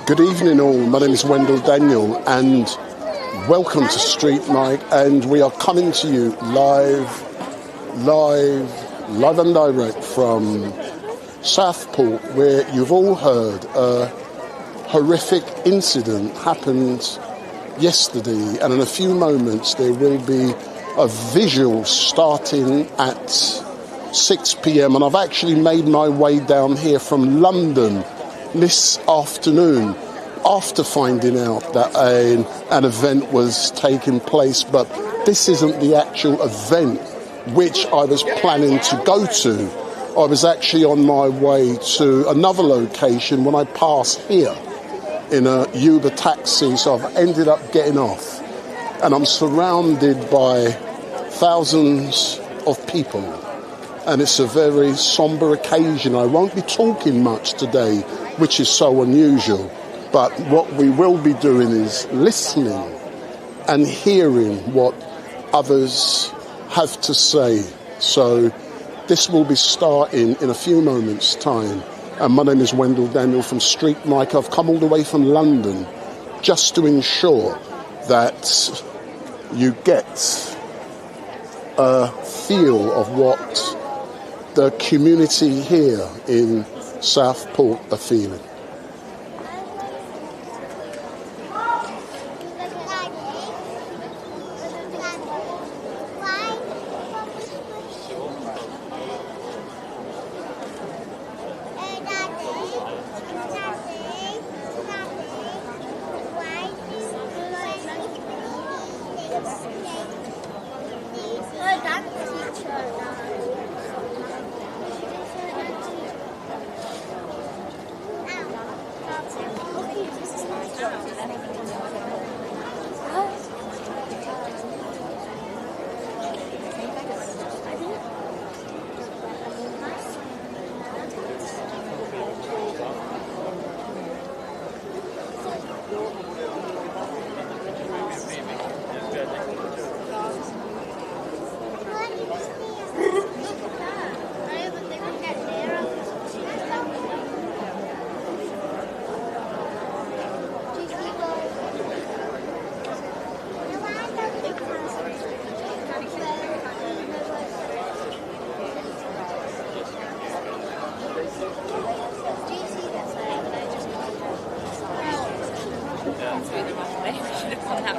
Good evening all, my name is Wendell Daniel and welcome to StreetMic, and we are coming to you live and direct from Southport, where you've all heard a horrific incident happened yesterday, and in a few moments there will be a vigil starting at 6 p.m. and I've actually made my way down here from London this afternoon after finding out that an event was taking place, but this isn't the actual event which I was planning to go to. I was actually on my way to another location when I passed here in a Uber taxi, so I've ended up getting off and I'm surrounded by thousands of people, and it's a very somber occasion. I won't be talking much today, which is so unusual, but what we will be doing is listening and hearing what others have to say. So this will be starting in a few moments' time. And my name is Wendell Daniel from StreetMic. I've come all the way from London just to ensure that you get a feel of what the community here in Southport are feeling.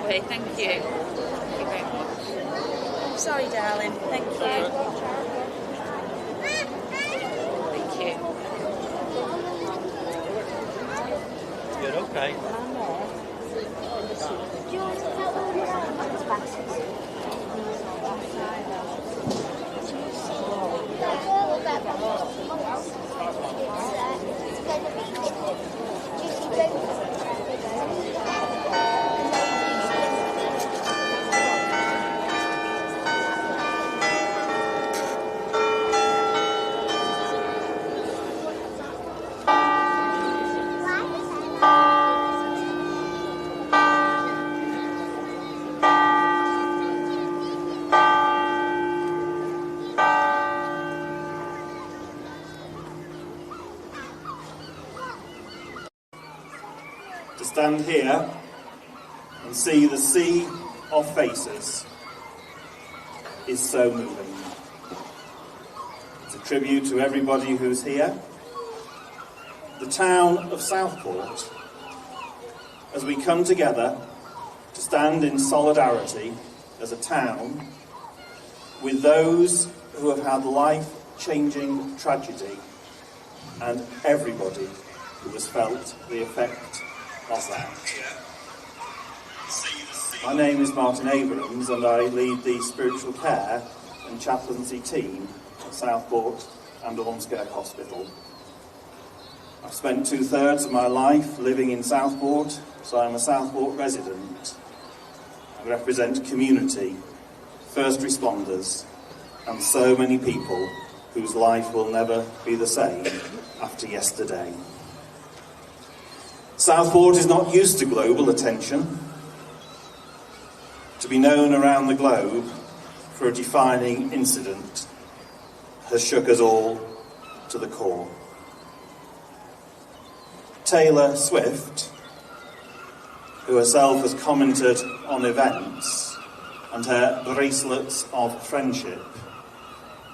Thank you. Thank you very much. Oh, sorry, darling. Thank you. Thank you. Good, okay. Do you want to help me with the boxes? To stand here and see the sea of faces is so moving. It's a tribute to everybody who's here. The town of Southport, as we come together to stand in solidarity as a town with those who have had life-changing tragedy and everybody who has felt the effect of that. My name is Martin Abrams and I lead the spiritual care and chaplaincy team at Southport and Ormskirk Hospital. I've spent 2/3 of my life living in Southport, so I'm a Southport resident. I represent community first responders, and so many people whose life will never be the same after yesterday. Southport is not used to global attention. To be known around the globe for a defining incident has shook us all to the core. Taylor Swift, who herself has commented on events and her bracelets of friendship,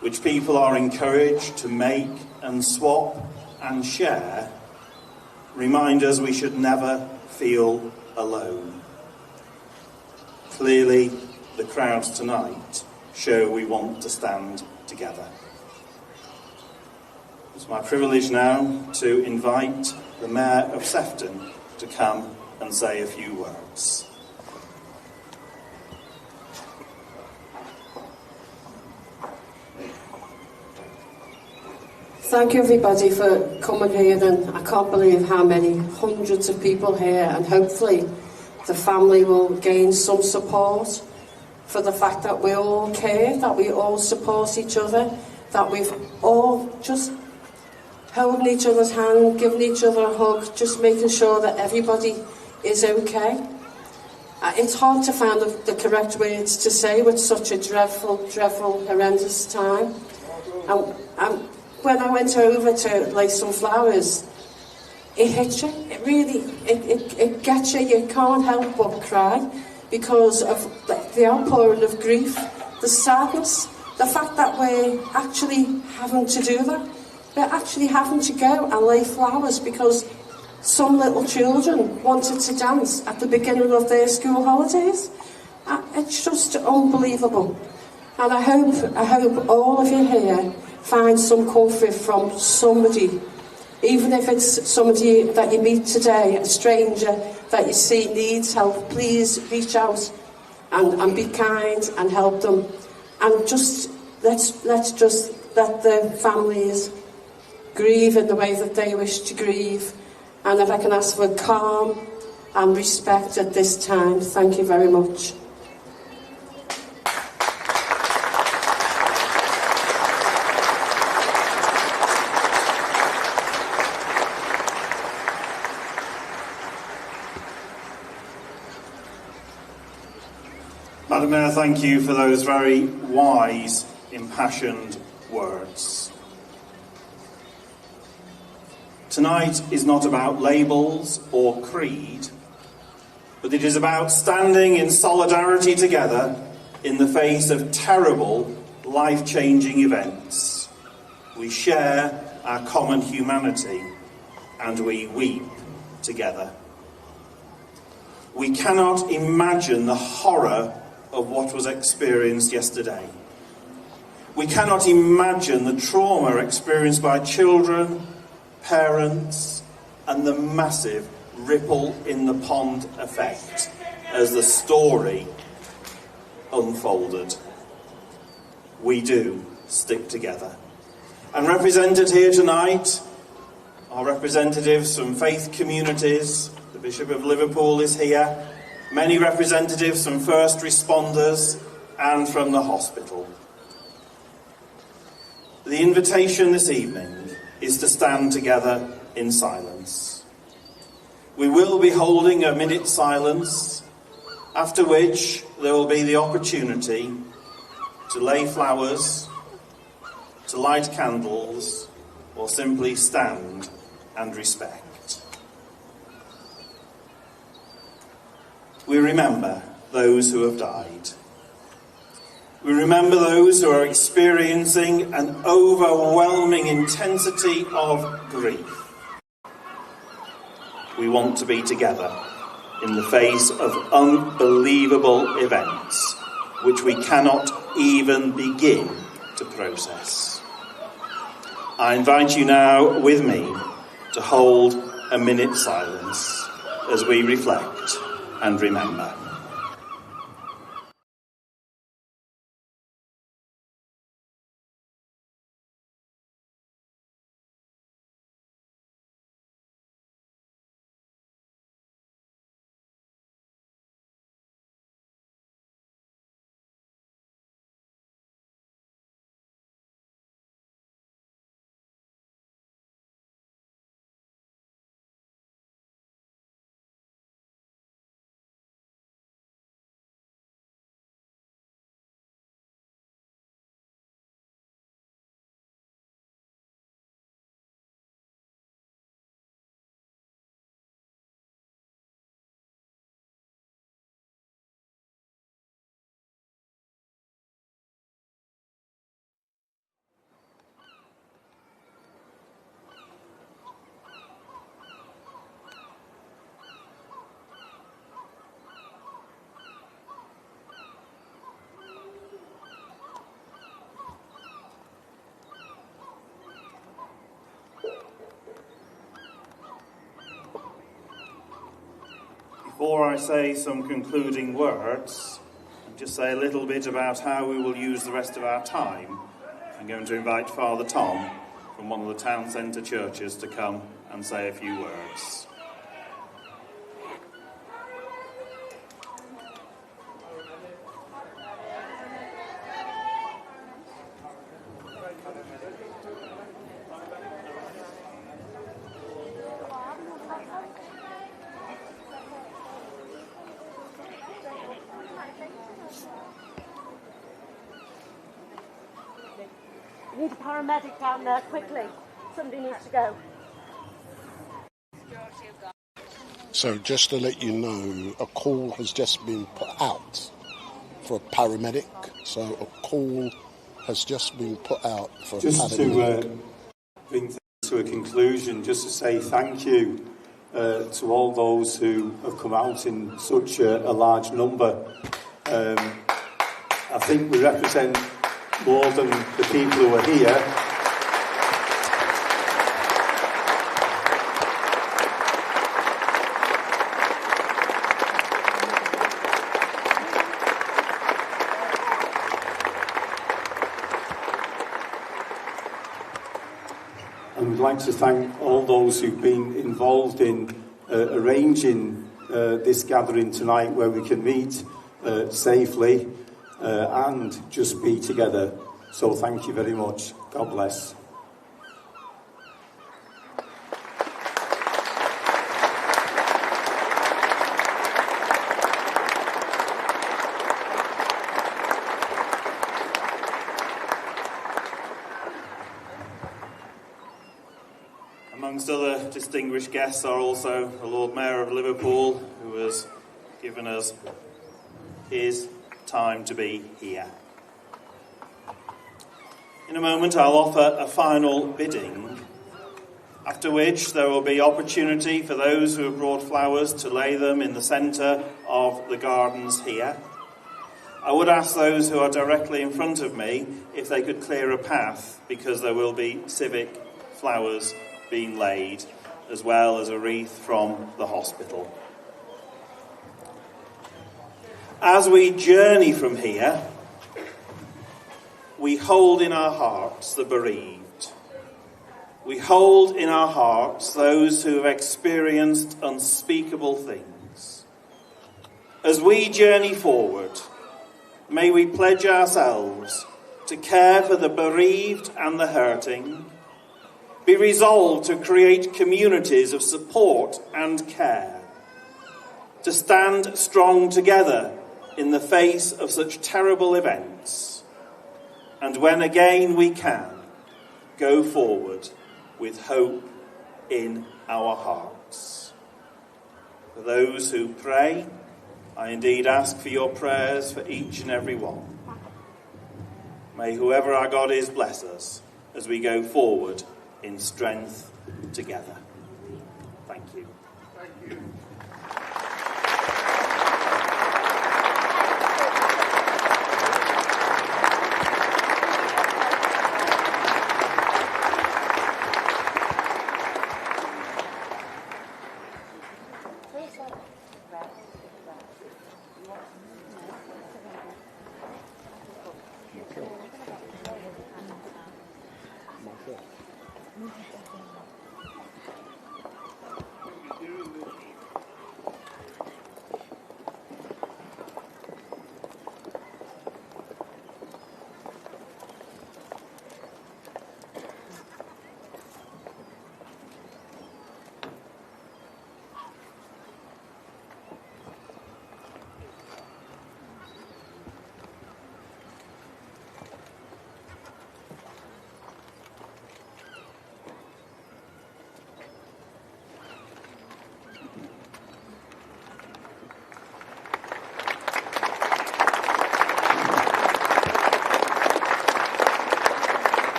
which people are encouraged to make and swap and share, remind us we should never feel alone. Clearly, the crowds tonight show we want to stand together. It's my privilege now to invite the Mayor of Sefton to come and say a few words. Thank you everybody for coming here, and I can't believe how many hundreds of people here, and hopefully the family will gain some support for the fact that we all care, that we all support each other, that we've all just holding each other's hand, giving each other a hug, just making sure that everybody is okay. It's hard to find the correct words to say with such a dreadful, horrendous time. And when I went over to lay some flowers, it hits you. It really, it gets you. You can't help but cry because of the outpouring of grief, the sadness, the fact that we're actually having to do that. We're actually having to go and lay flowers because some little children wanted to dance at the beginning of their school holidays. It's just unbelievable. And I hope all of you here find some comfort from somebody, even if it's somebody that you meet today, a stranger that you see needs help. Please reach out and be kind and help them. And just let's just let the families grieve in the way that they wish to grieve. And if I can ask for calm and respect at this time, thank you very much. Madam Mayor, thank you for those very wise, impassioned words. Tonight is not about labels or creed, but it is about standing in solidarity together in the face of terrible, life-changing events. We share our common humanity and we weep together. We cannot imagine the horror of what was experienced yesterday. We cannot imagine the trauma experienced by children, parents, and the massive ripple in the pond effect as the story unfolded. We do stick together. And represented here tonight are representatives from faith communities. The Bishop of Liverpool is here. Many representatives from first responders and from the hospital. The invitation this evening is to stand together in silence. We will be holding a minute's silence, after which there will be the opportunity to lay flowers, to light candles, or simply stand and respect. We remember those who have died. We remember those who are experiencing an overwhelming intensity of grief. We want to be together in the face of unbelievable events which we cannot even begin to process. I invite you now with me to hold a minute's silence as we reflect and remember. before I say some concluding words, just say a little bit about how we will use the rest of our time, I'm going to invite Father Tom from one of the town centre churches to come and say a few words. We need a paramedic down there, quickly. Somebody needs to go. So just to let you know, a call has just been put out for a paramedic. So a call has just been put out for a paramedic. Just to bring things to a conclusion, just to say thank you to all those who have come out in such a large number. I think we represent more than the people who are here. And we'd like to thank all those who've been involved in arranging this gathering tonight, where we can meet safely and just be together. So thank you very much. God bless. Amongst other distinguished guests are also the Lord Mayor of Liverpool, who has given us his time to be here. In a moment I'll offer a final bidding, after which there will be opportunity for those who have brought flowers to lay them in the centre of the gardens here. I would ask those who are directly in front of me if they could clear a path, because there will be civic flowers being laid, as well as a wreath from the hospital. As we journey from here, we hold in our hearts the bereaved. We hold in our hearts those who have experienced unspeakable things. As we journey forward, may we pledge ourselves to care for the bereaved and the hurting, be resolved to create communities of support and care, to stand strong together in the face of such terrible events, and when again we can, go forward with hope in our hearts. For those who pray, I indeed ask for your prayers for each and every one. May whoever our God is bless us as we go forward in strength together. Thank you. Thank you.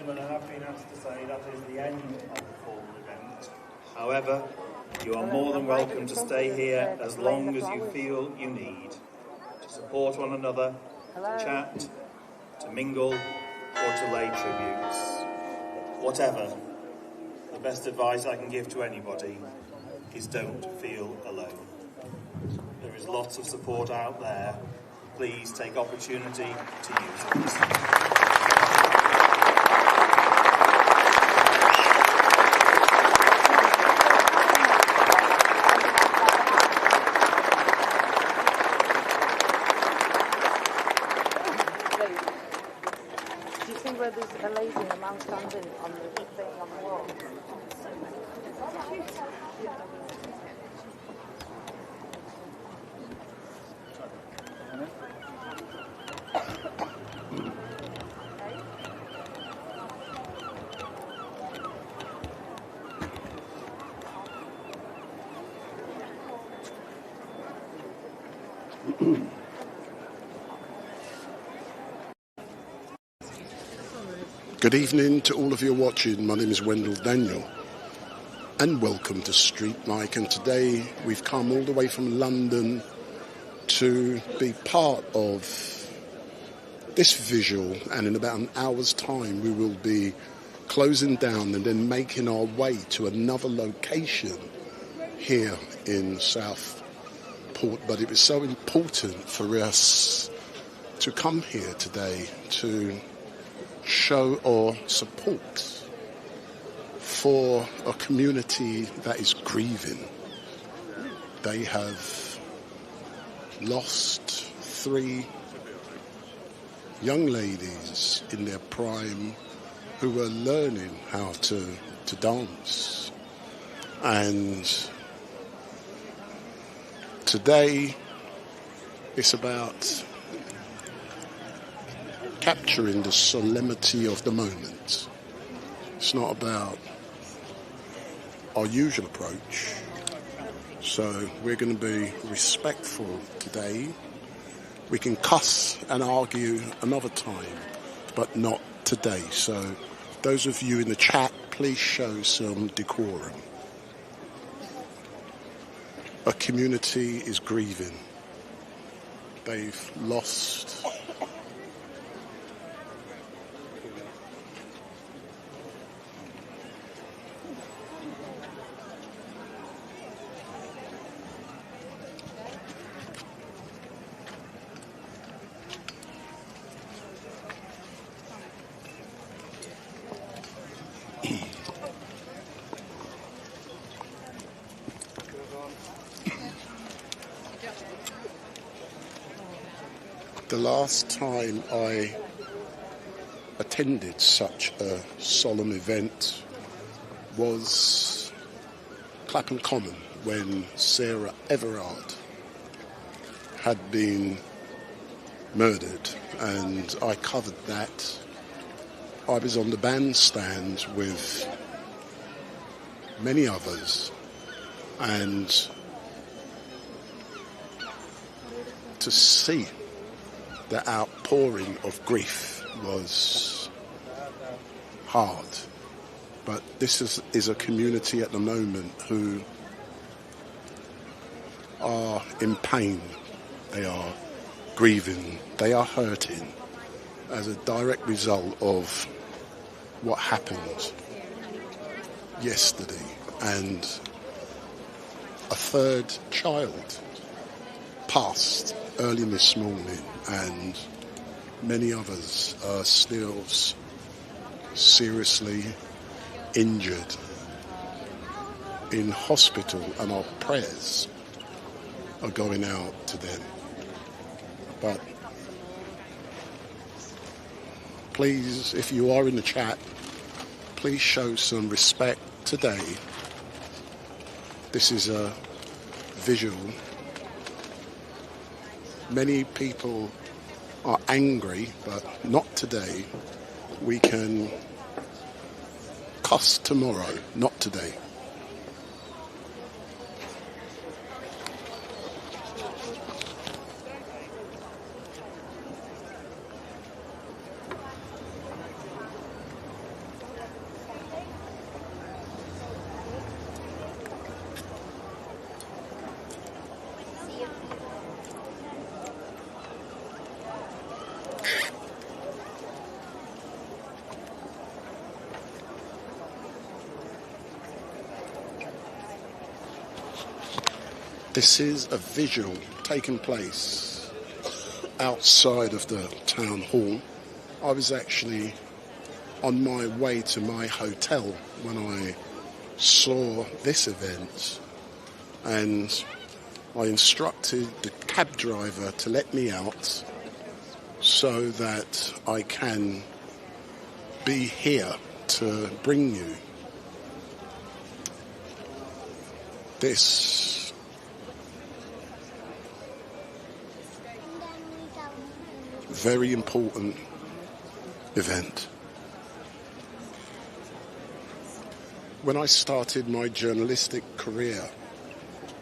gentlemen, I have been asked to say that is the end of the formal event. However, you are more than welcome to stay here as long as you feel you need, to support one another, to chat, to mingle, or to lay tributes. Whatever, the best advice I can give to anybody is don't feel alone. There is lots of support out there. Please take opportunity to use it. Do you see where there's a lady and a man standing on the thing on the wall? Good evening to all of you watching. My name is Wendell Daniel and welcome to StreetMic, and today we've come all the way from London to be part of this visual, and in about an hour's time we will be closing down and then making our way to another location here in Southport. But it was so important for us to come here today to show our support for a community that is grieving. They have lost 3 young ladies in their prime who were learning how to dance. And today it's about capturing the solemnity of the moment. It's not about our usual approach. So we're going to be respectful today. We can cuss and argue another time, but not today. So those of you in the chat, please show some decorum. A community is grieving. They've lost the last time I attended such a solemn event was Clapham Common, when Sarah Everard had been murdered, and I covered that. I was on the bandstand with many others, and to see the outpouring of grief was hard. But this is a community at the moment who are in pain. They are grieving. They are hurting as a direct result of what happened yesterday. And a 3rd child passed early this morning, and many others are still seriously injured in hospital, and our prayers are going out to them. But please, if you are in the chat, please show some respect today. This is a visual. Many people are angry, but not today. We can cuss tomorrow, not today. This is a vigil taking place outside of the town hall. I was actually on my way to my hotel when I saw this event, and I instructed the cab driver to let me out so that I can be here to bring you this very important event. When I started my journalistic career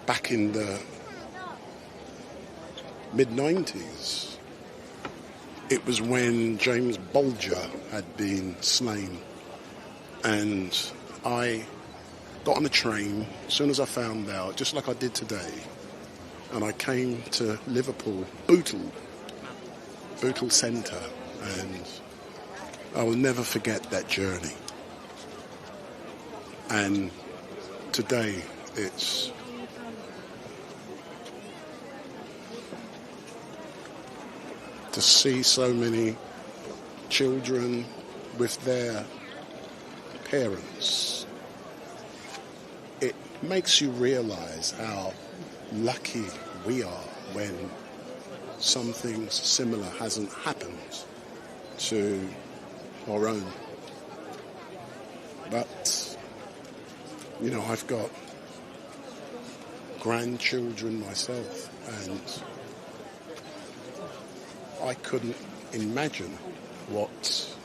back in the mid-90s, it was when James Bolger had been slain, and I got on the train as soon as I found out, just like I did today, and I came to Liverpool, Bootle Centre, and I will never forget that journey. And today it's to see so many children with their parents. It makes you realize how lucky we are when something similar hasn't happened to our own. But, you know, I've got grandchildren myself, and I couldn't imagine what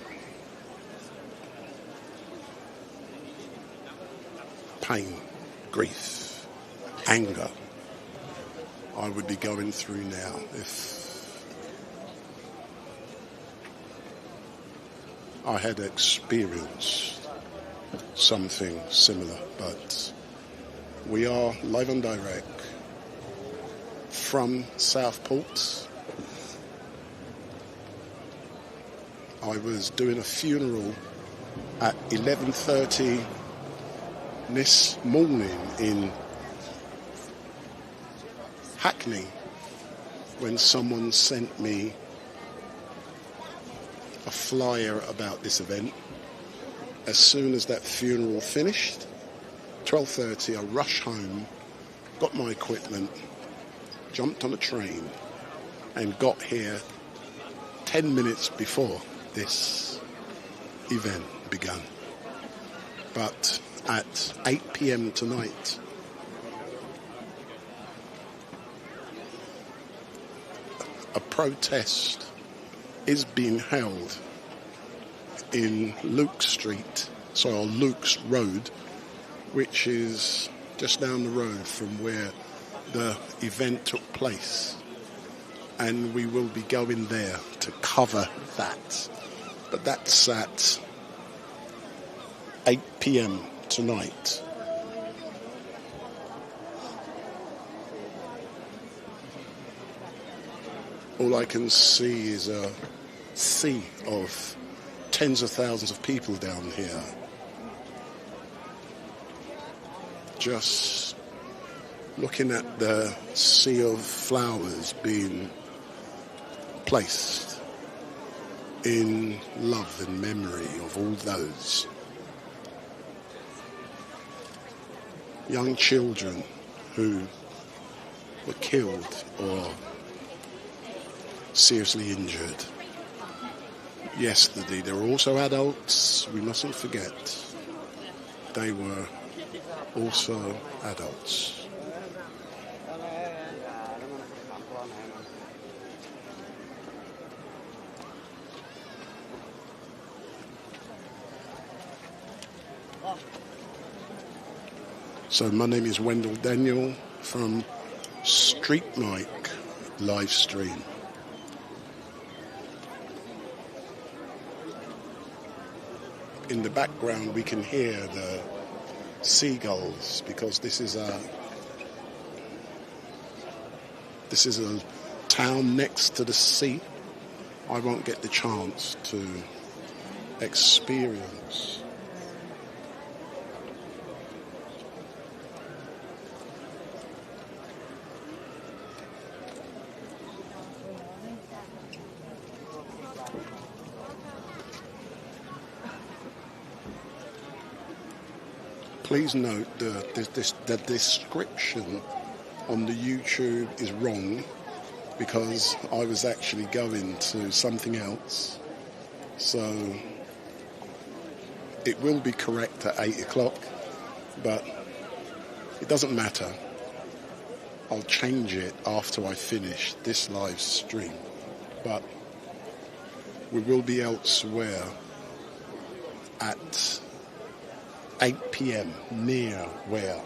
pain, grief, anger I would be going through now if I had experienced something similar. But we are live and direct from Southport. I was doing a funeral at 11:30 this morning in Hackney when someone sent me a flyer about this event. As soon as that funeral finished, 12:30, I rushed home, got my equipment, jumped on a train and got here 10 minutes before this event began. But at 8 p.m. tonight, a protest is being held in Luke's Road, which is just down the road from where the event took place. And we will be going there to cover that. But that's at 8 p.m. tonight. All I can see is a sea of tens of thousands of people down here. Just looking at the sea of flowers being placed in love and memory of all those young children who were killed or seriously injured yesterday. There were also adults, we mustn't forget. They were also adults. So my name is Wendell Daniel from StreetMic live stream. In the background we can hear the seagulls because this is a town next to the sea. I won't get the chance to experience Please note the description on the YouTube is wrong because I was actually going to something else. So it will be correct at 8 o'clock, but it doesn't matter. I'll change it after I finish this live stream. But we will be elsewhere at 8 p.m. near where?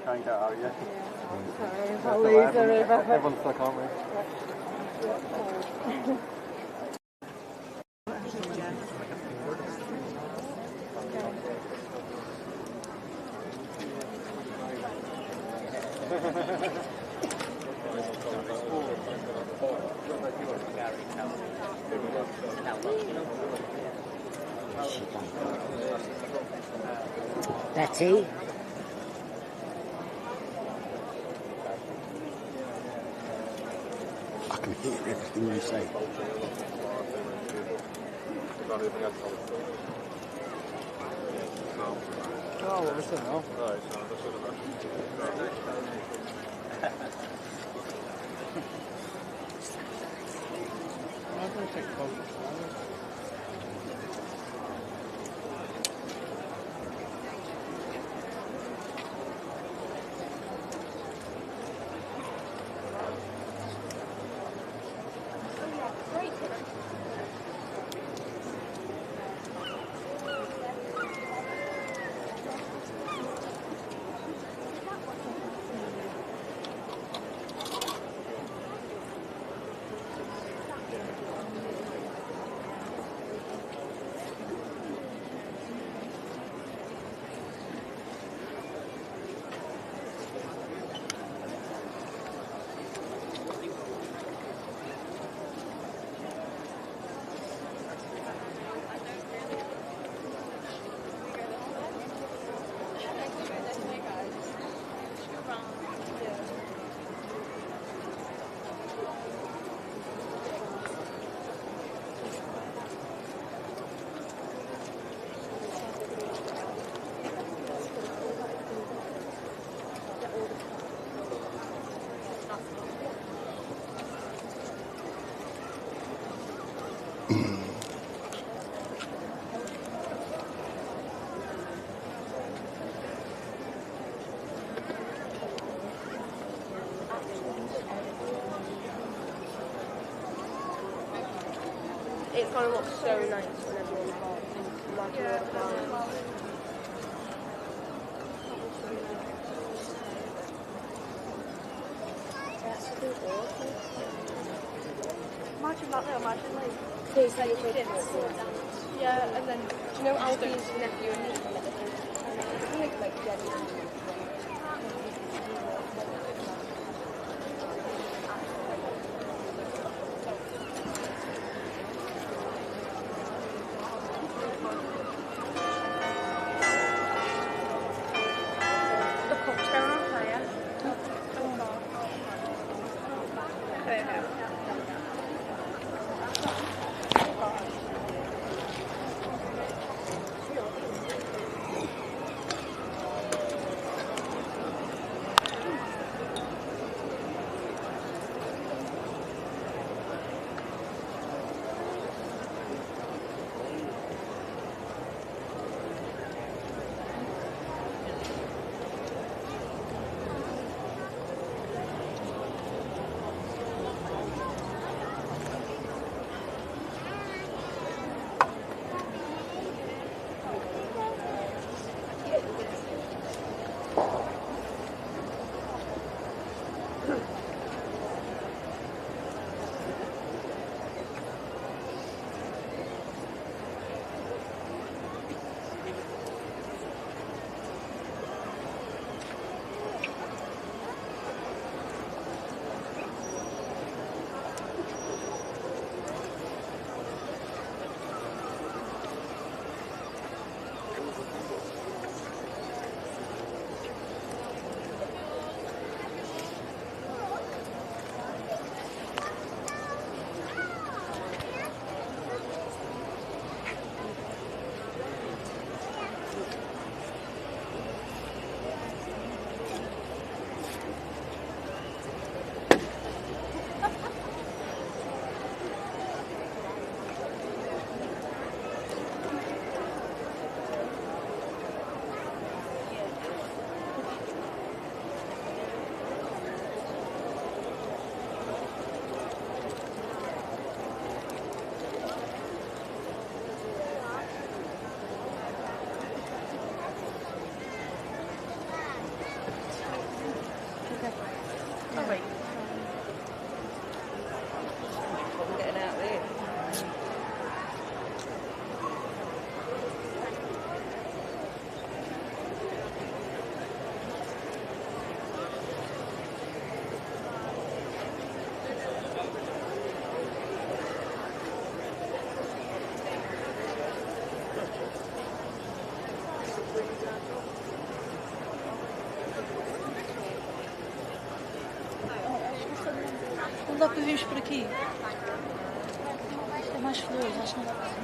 Try and get out, yeah. I'll leave the river. Everyone's stuck, aren't we? Betty? I can hear everything you say. Oh, what was it now? I'm going to take photos. It's going to look so nice when everyone's gone. Imagine that though, imagine like these like kids. Yeah, and then do you know Albie's nephew and niece? Like Jenny. Não dá para vermos por aqui. Isto é mais flores, acho que não dá para ver.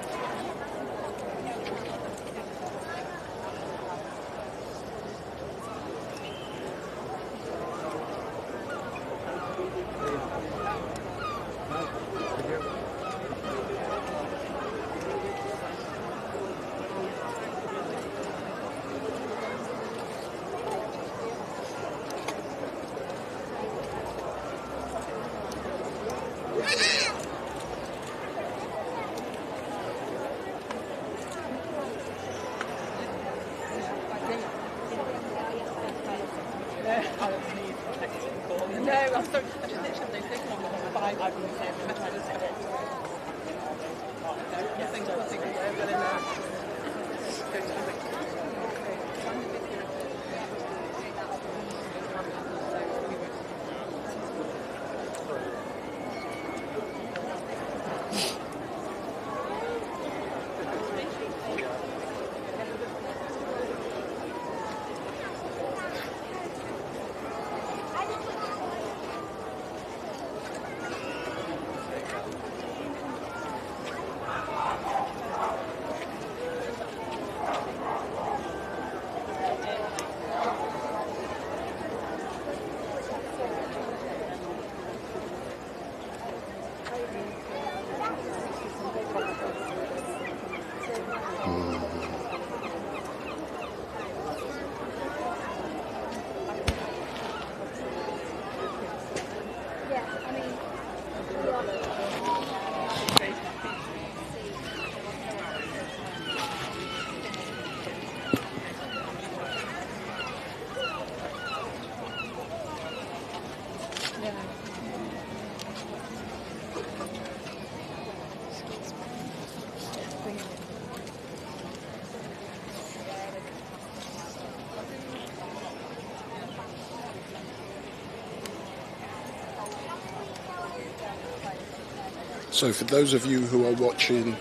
So for those of you who are watching,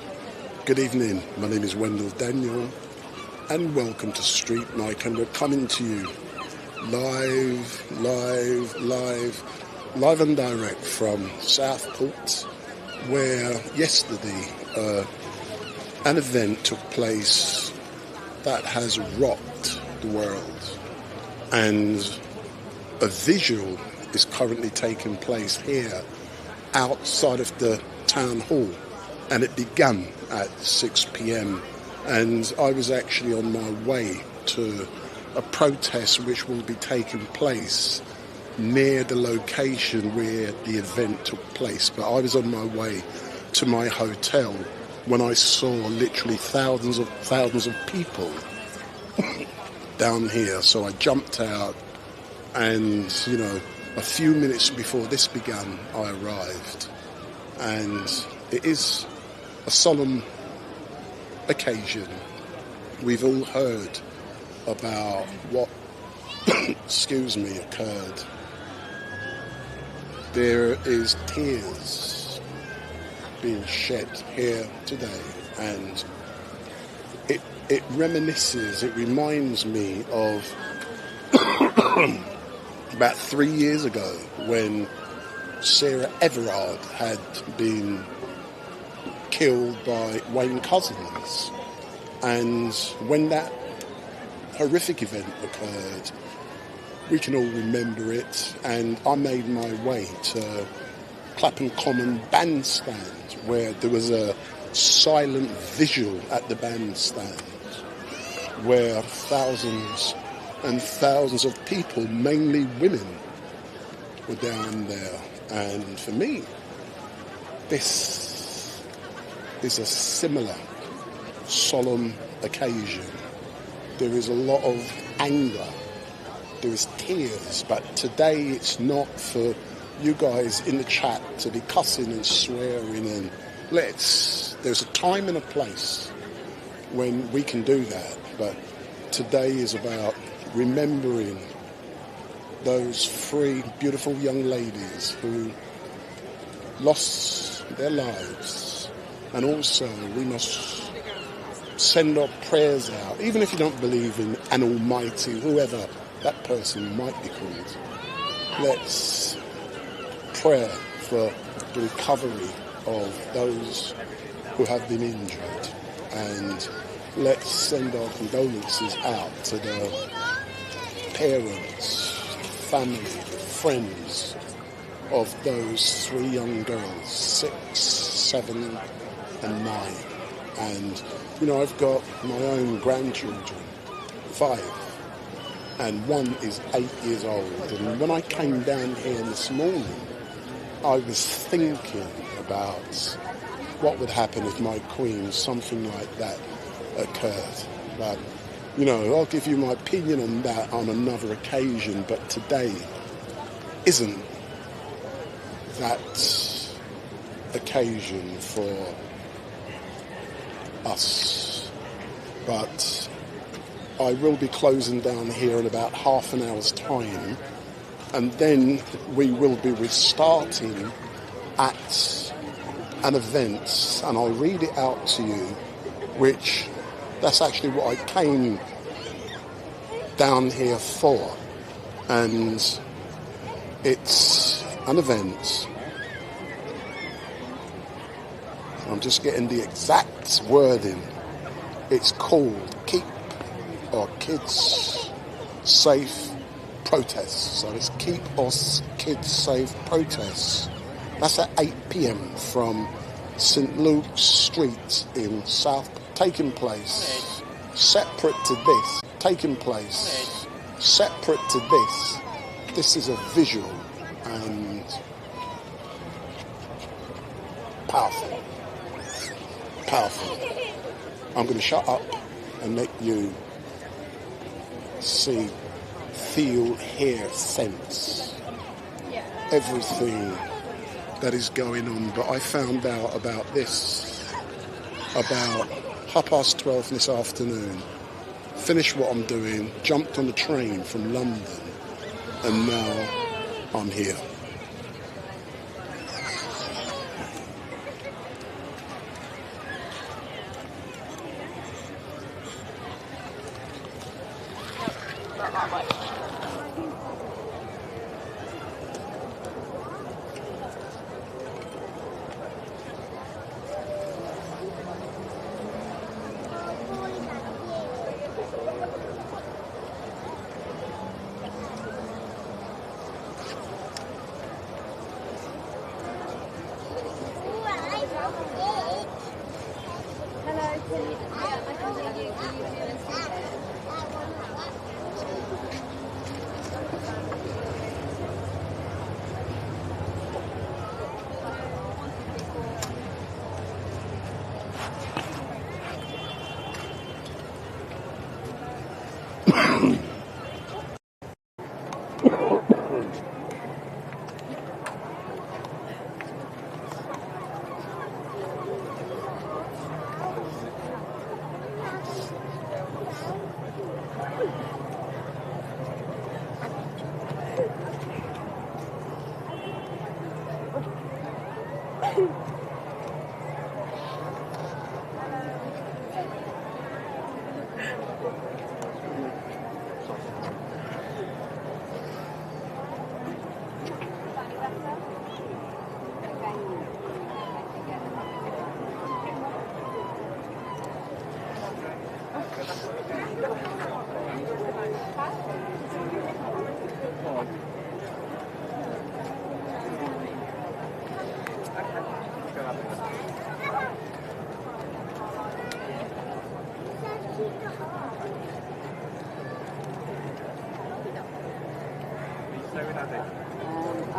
good evening. My name is Wendell Daniel and welcome to StreetMic, and we're coming to you live and direct from Southport, where yesterday an event took place that has rocked the world, and a vigil is currently taking place here outside of the town hall, and it began at 6 p.m. and I was actually on my way to a protest which will be taking place near the location where the event took place. But I was on my way to my hotel when I saw literally thousands of people down here. So I jumped out and, A few minutes before this began, I arrived, and it is a solemn occasion. We've all heard about what, excuse me, occurred. There is tears being shed here today, and it reminisces, it reminds me of about 3 years ago when Sarah Everard had been killed by Wayne Couzens. And when that horrific event occurred, we can all remember it, and I made my way to Clapham Common bandstand, where there was a silent vigil at the bandstand, where thousands and thousands of people, mainly women, were down there. And for me, this is a similar solemn occasion. There is a lot of anger, there is tears, but today it's not for you guys in the chat to be cussing and swearing, and there's a time and a place when we can do that, but today is about remembering those 3 beautiful young ladies who lost their lives. And also we must send our prayers out, even if you don't believe in an almighty, whoever that person might be called. Let's pray for the recovery of those who have been injured, and let's send our condolences out to the parents, family, friends of those 3 young girls, 6, 7 and 9. And, you know, I've got my own grandchildren, 5, and 1 is 8 years old. And when I came down here this morning, I was thinking about what would happen if my queen, something like that, occurred. But, you know, I'll give you my opinion on that on another occasion, but today isn't that occasion for us. But I will be closing down here in about half an hour's time, and then we will be restarting at an event, and I'll read it out to you, which that's actually what I came down here for. And it's an event. I'm just getting the exact wording. It's called Keep Our Kids Safe Protests. So it's Keep Our Kids Safe Protests. That's at 8 p.m. from St. Luke's Street in Southport. Taking place separate to this. Taking place separate to this. This is a visual and powerful. Powerful. I'm going to shut up and let you see, feel, hear, sense everything that is going on. But I found out about this about 12:30 this afternoon. Finished what I'm doing, jumped on the train from London, and now I'm here. I'm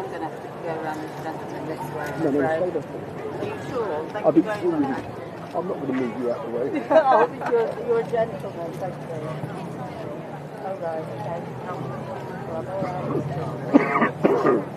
going to have to go around this gentleman this way. No, Are stay there. you sure? Thank I'll you be very cool. much. I'm not going to move you out the way. Oh, you're a gentleman, thank you. All right, okay. Well, all right.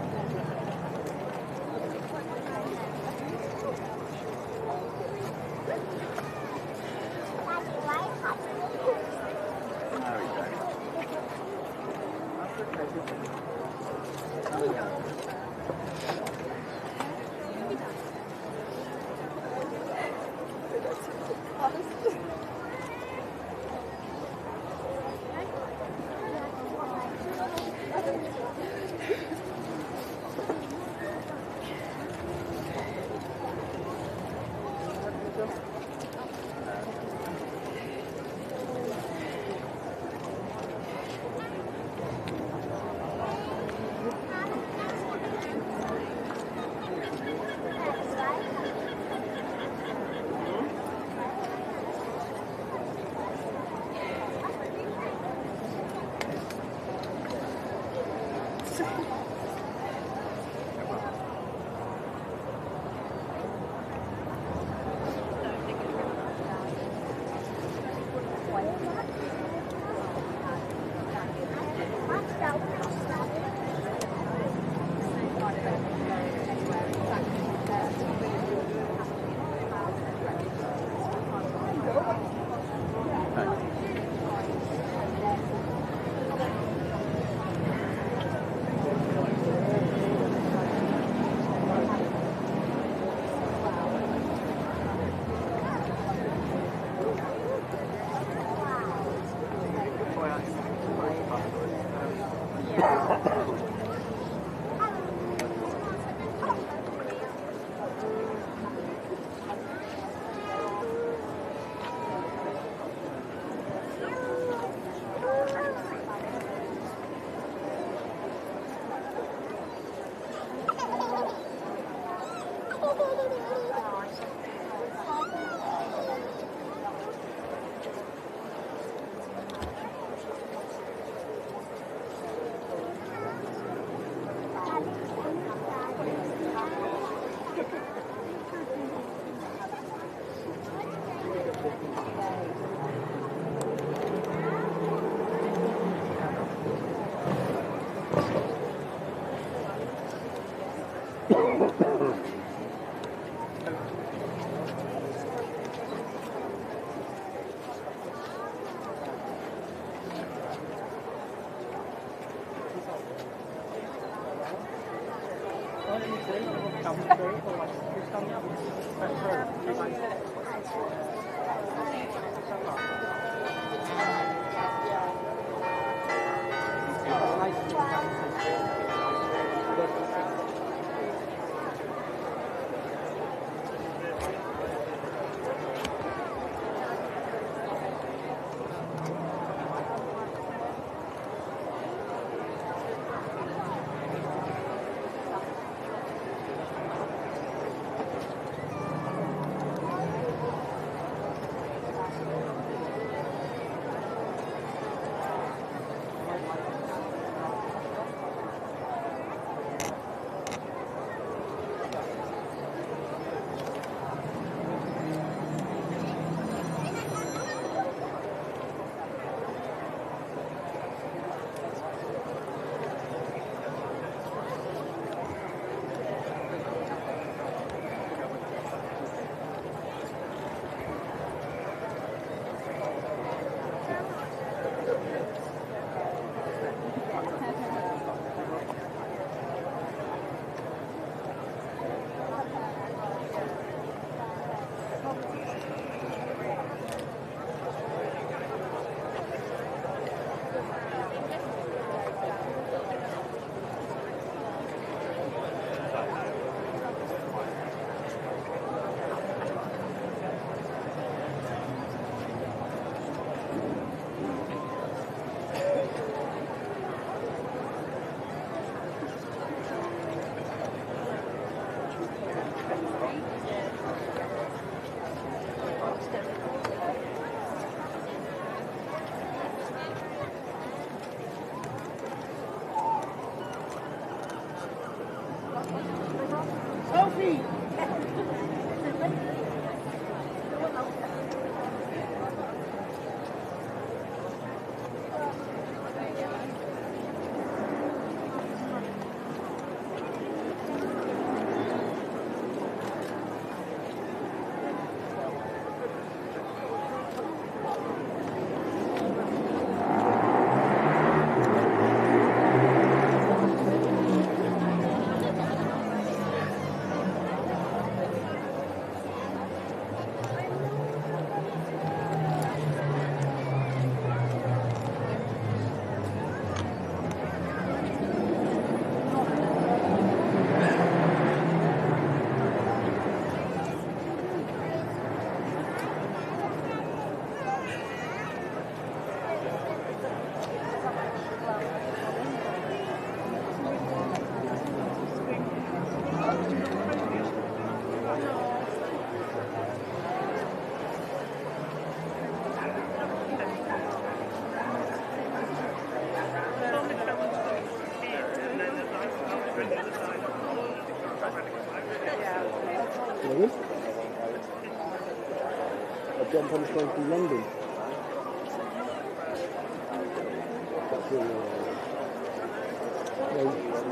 I jumped on the train from London.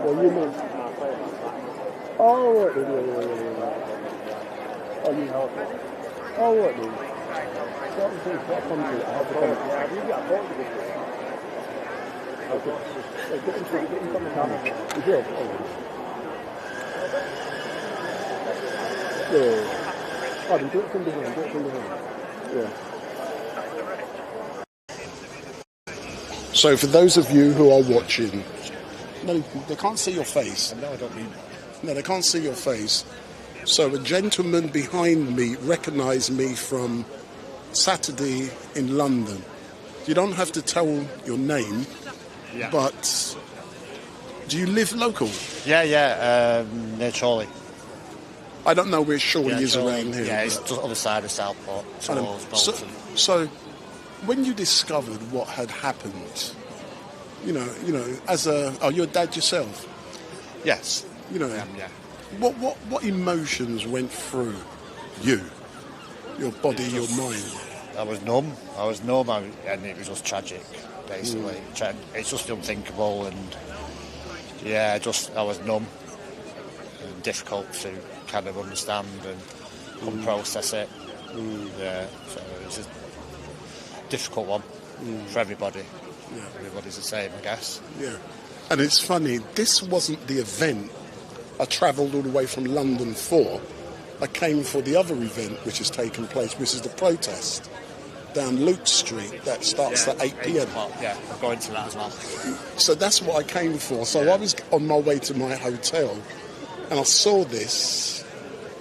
Well, you meant... Oh, right, yeah. Oh, you... Oh, right, then. Certain things that come to it, I have to come. Yeah, you got a phone to get into it, get in front of the camera. You did? Yeah. Oh, then do it from behind, Yeah. So for those of you who are watching, no, they can't see your face. No, I don't mean that. No, they can't see your face. So a gentleman behind me recognised me from Saturday in London. You don't have to tell your name, but do you live local? Yeah, near Chorley. I don't know where Chorley is around here. Yeah, it's just on the side of Southport. So when you discovered what had happened, you know, as you're a dad yourself? Yes. You know, yeah. What emotions went through you, your body, your mind? I was numb, and it was just tragic, basically. It's just unthinkable, and I was numb, and difficult to kind of understand and process it. Yeah, so it was a difficult one for everybody. Yeah. Everybody's the same, I guess. Yeah, and it's funny, this wasn't the event I travelled all the way from London for. I came for the other event which has taken place, which is the protest down Luke Street that starts at 8 p.m. Yeah, I'm going to that as well. So that's what I came for. So I was on my way to my hotel and I saw this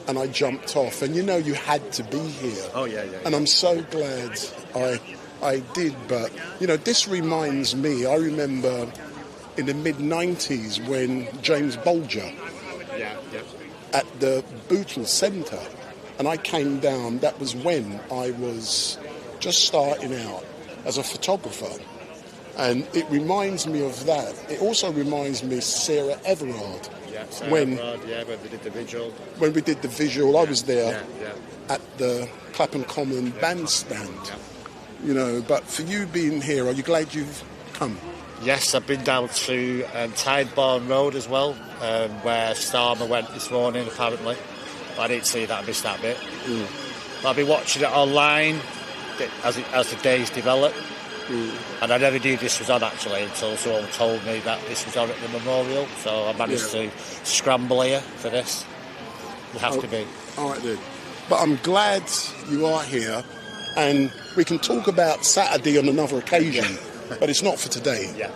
and I jumped off. And you know you had to be here. Oh, yeah. And I'm so glad I did. But, you know, this reminds me, I remember in the mid-90s when James Bolger at the Bootle Centre, and I came down, that was when I was just starting out as a photographer. And it reminds me of that. It also reminds me of Sarah Everard. Yeah, Sarah when Everard, when we did the VIGIL. When we did the VIGIL, I was there at the Clapham Common bandstand. Yeah. You know, but for you being here, are you glad you've come? Yes, I've been down to Tideborne Road as well, where Starmer went this morning, apparently. But I didn't see that, I missed that bit. But I've been watching it online as the days develop. And I never knew this was on, actually, until someone told me that this was on at the memorial. So I managed to scramble here for this. You have to be. All right, then. But I'm glad you are here, and we can talk about Saturday on another occasion. But it's not for today. Yeah.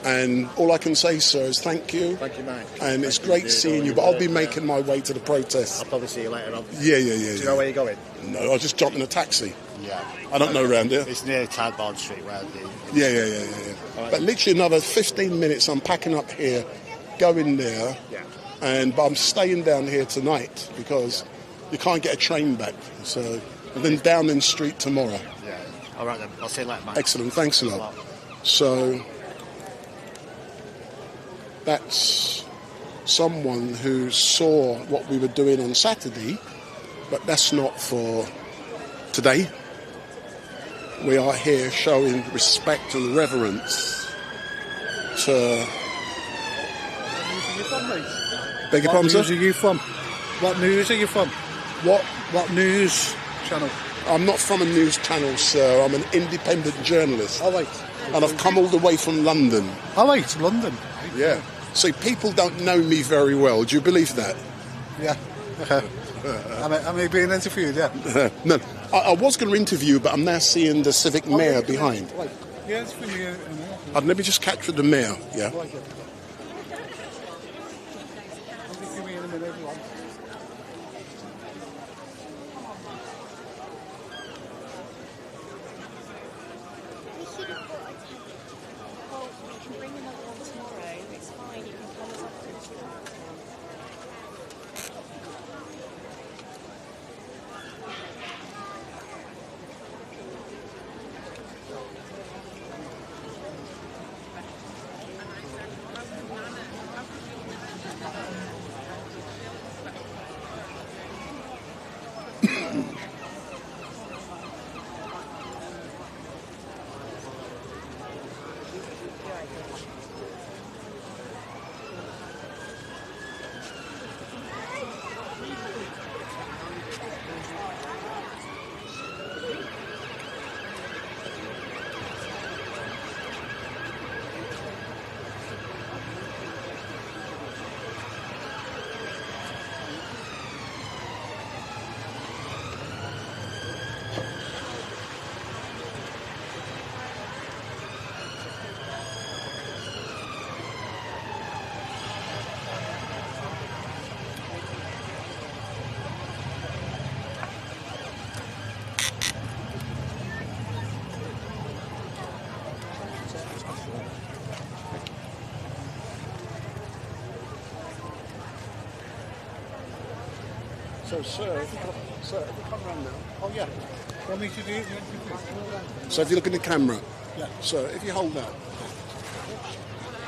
And all I can say, sir, is thank you. Thank you, mate. And it's great seeing you, but I'll be making my way to the protest. I'll probably see you later on. Yeah. Do you know where you're going? No, I just jumped in a taxi. Yeah. I don't know around here. It's near Tideborne Street, where the... Yeah. Right. But literally another 15 minutes, I'm packing up here, going there. Yeah. But I'm staying down here tonight because you can't get a train back. So, and then Downing Street tomorrow. Yeah. All right, then. I'll see you later, mate. Excellent. Thanks a lot. So that's someone who saw what we were doing on Saturday, but that's not for today. We are here showing respect and reverence to... Beg your pardon, sir? What news are you from? What news are you from? What news channel? I'm not from a news channel, sir. I'm an independent journalist. Oh, right. And I've come all the way from London. Oh, right, London. Yeah. See, people don't know me very well. Do you believe that? Yeah. Am I being interviewed, yeah? No. I was going to interview, but I'm now seeing the civic mayor behind. Right. Yeah, it's for me. Let me just capture the mayor, yeah? Right, yeah. Give me in a minute, everyone. So, sir, if you come around now. Oh, yeah. Want me to do it? So if you look in the camera. Yeah. So if you hold that.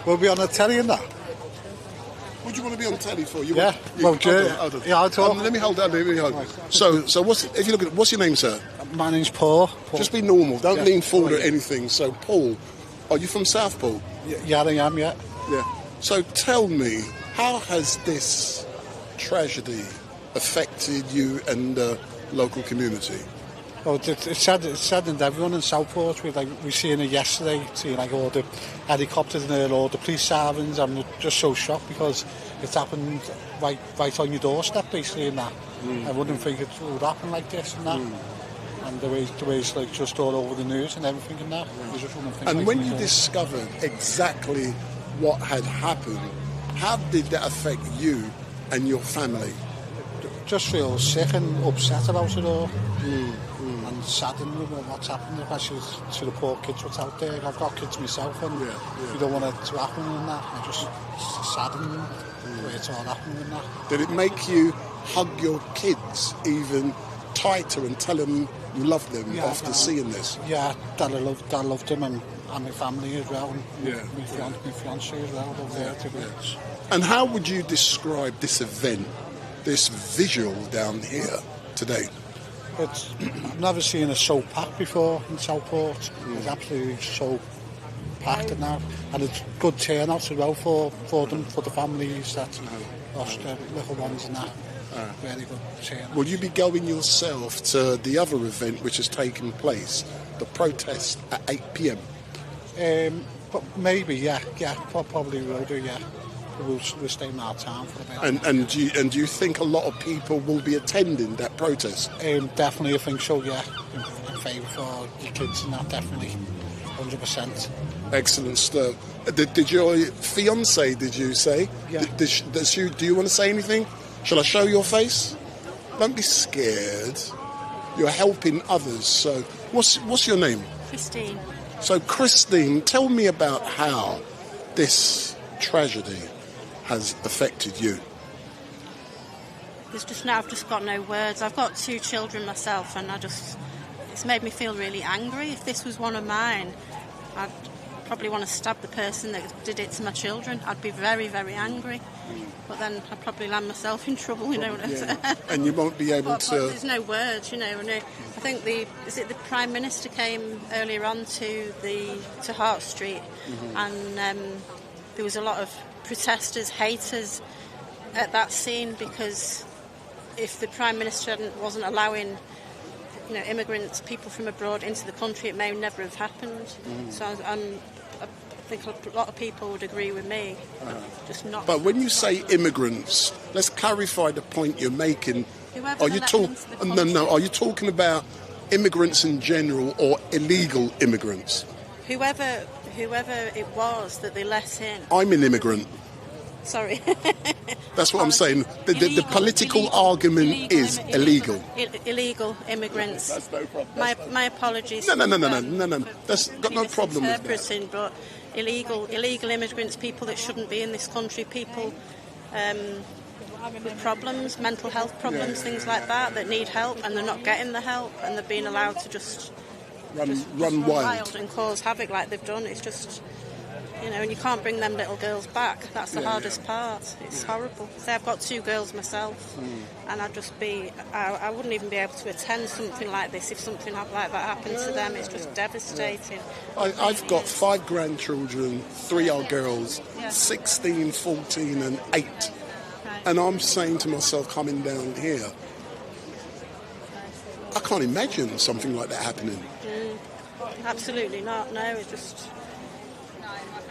We'll be on the telly and that. What do you want to be on telly for? Yeah. Hold on. Yeah, I'll talk. Let me hold that. Let me hold. Right. So if you look at what's your name, sir? My name's Paul. Just be normal. Don't lean forward Oh, or anything. So, Paul, are you from Southport? Yeah, I am. Yeah. Yeah. So tell me, how has this tragedy affected you and the local community? Oh, it's saddened everyone in Southport. We seen it yesterday, seeing like all the helicopters and there, all the police sirens. I'm just so shocked because it's happened right on your doorstep, basically. And that I wouldn't think it would happen like this and that. And the way it's like just all over the news and everything and that. You just wouldn't think. And like when you discovered exactly what had happened, how did that affect you and your family? Just feel sick and upset about it all. And saddened with what's happened, especially to the poor kids what's out there. I've got kids myself, and you don't want it to happen and that. I'm just saddened the way it's all happening and that. Did it make you hug your kids even tighter and tell them you love them after seeing this? Yeah, Dad loved them and my family as well, and my fiancée as well over there. And how would you describe this event, this visual down here today? I've never seen it so packed before in Southport. It's absolutely so packed now, and it's good turnout as well for them, for the families that lost their little ones and that. Very good turnout. Will you be going yourself to the other event which has taken place, the protest at 8 p.m? But maybe, yeah, probably will do, yeah. We'll stay in our town for a bit. And do you think a lot of people will be attending that protest? Definitely, I think so, yeah. In favour for your kids and that, definitely. 100%. Excellent stuff. Did your fiancée, did you say? Yeah. Do you want to say anything? Shall I show your face? Don't be scared. You're helping others. So what's your name? Christine. So Christine, tell me about how this tragedy has affected you. I've just got no words. I've got 2 children myself, and it's made me feel really angry. If this was one of mine, probably want to stab the person that did it to my children. I'd be very, very angry. But then I'd probably land myself in trouble, you know. Yeah. And you won't be able but to... there's no words, you know. And I think the Prime Minister came earlier on to Hart Street, and there was a lot of protesters, haters at that scene, because if the Prime Minister wasn't allowing, you know, immigrants, people from abroad into the country, it may never have happened. So I think a lot of people would agree with me. Just not. But when you say immigrants, let's clarify the point you're making. Are you Are you talking about immigrants in general or illegal immigrants? Whoever it was that they let in. I'm an immigrant. Sorry. That's what I'm saying. The political argument is illegal. Illegal immigrants. That's no problem. My apologies. No. That's got no problem with that. But illegal immigrants, people that shouldn't be in this country, people with problems, mental health problems, things like that need help, and they're not getting the help, and they're being allowed to just run wild and cause havoc like they've done. It's just, you know, and you can't bring them little girls back. That's the hardest part. It's horrible. So I've got 2 girls myself, and I wouldn't even be able to attend something like this if something like that happened to them. It's just devastating. I've got 5 grandchildren, 3 are girls, 16, 14 and 8. And I'm saying to myself, coming down here, I can't imagine something like that happening. Absolutely not. No,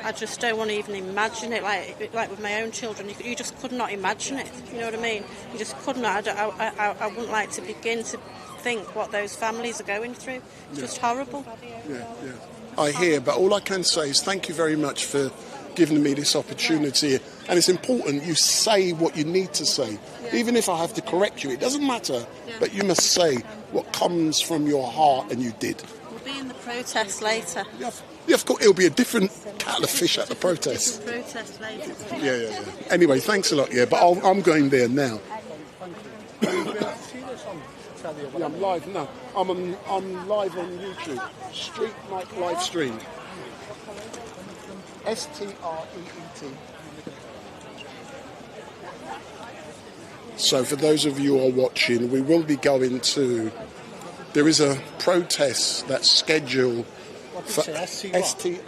I just don't want to even imagine it. Like with my own children, you just could not imagine it. You know what I mean? You just could not. I wouldn't like to begin to think what those families are going through. It's just horrible. Yeah. I hear, but all I can say is thank you very much for giving me this opportunity. And it's important you say what you need to say. Even if I have to correct you, it doesn't matter. But you must say what comes from your heart, and you did. We'll be in the protest later. Yeah, of course, it'll be a different kettle of fish at the protest. Protest later. Yeah. Anyway, thanks a lot, but I'm going there now. Yeah, I'm live now. I'm live on YouTube. StreetMic live stream. Street. So for those of you who are watching, we will be going to... There is a protest that's scheduled for Street.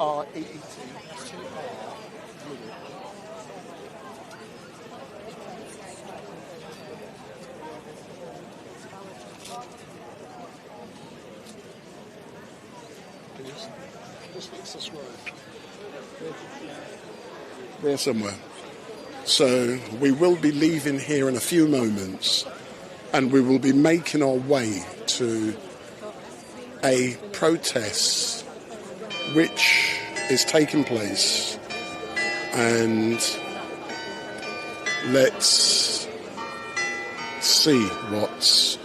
There somewhere. So we will be leaving here in a few moments, and we will be making our way to a protest which is taking place, and let's see what's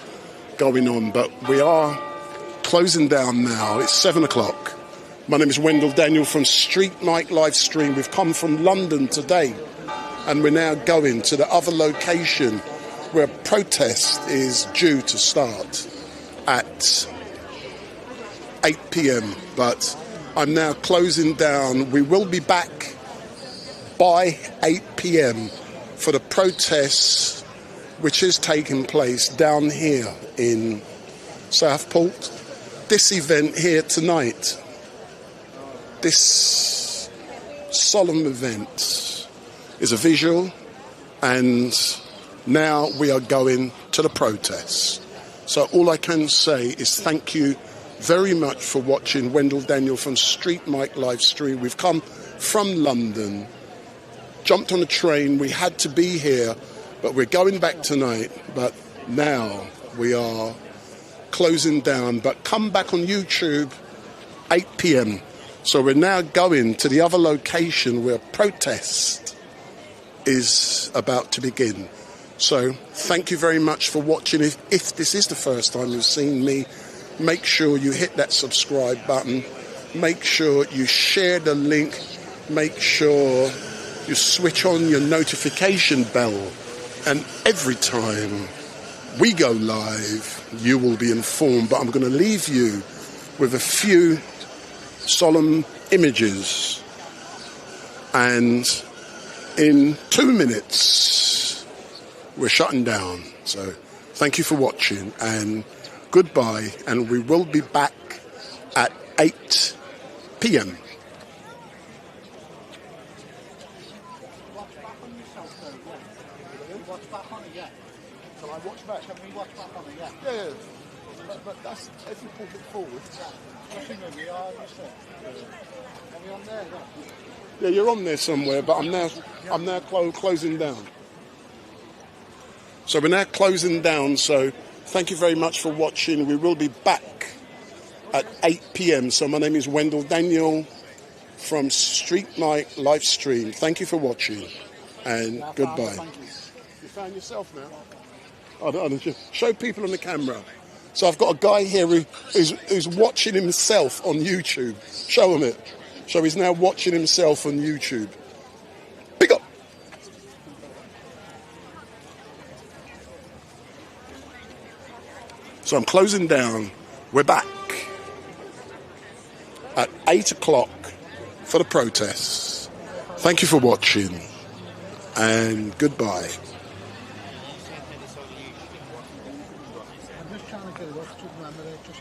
going on. But we are closing down now. It's 7 o'clock. My name is Wendell Daniel from StreetMic live stream. We've come from London today, and we're now going to the other location where protest is due to start at 8 p.m. But I'm now closing down. We will be back by 8 p.m. for the protest which is taking place down here in Southport. This event here tonight, this solemn event, is a visual, and now we are going to the protest. So all I can say is thank you very much for watching. Wendell Daniel from StreetMic live stream. We've come from London, jumped on a train. We had to be here, but we're going back tonight. But now we are closing down. But come back on YouTube, 8 p.m. So we're now going to the other location where protest is about to begin. So thank you very much for watching. If this is the first time you've seen me, make sure you hit that subscribe button. Make sure you share the link. Make sure you switch on your notification bell. And every time we go live, you will be informed. But I'm going to leave you with a few solemn images. And in 2 minutes, we're shutting down. So thank you for watching and goodbye. And we will be back at 8 p.m. Shall I watch back? Can we watch back on it? Yeah. But that's if you pull it forward. Nothing where we are, you said. Are we on there? Yeah, you're on there somewhere, but I'm now closing down. So we're now closing down. So thank you very much for watching. We will be back at 8 p.m. So my name is Wendell Daniel from StreetMic live stream. Thank you for watching and goodbye. You found yourself now? I don't just show people on the camera. So I've got a guy here who's watching himself on YouTube. Show him it. So he's now watching himself on YouTube. Big up. So I'm closing down. We're back at 8 o'clock for the protests. Thank you for watching and goodbye. I'm just trying to get it off to remember it, just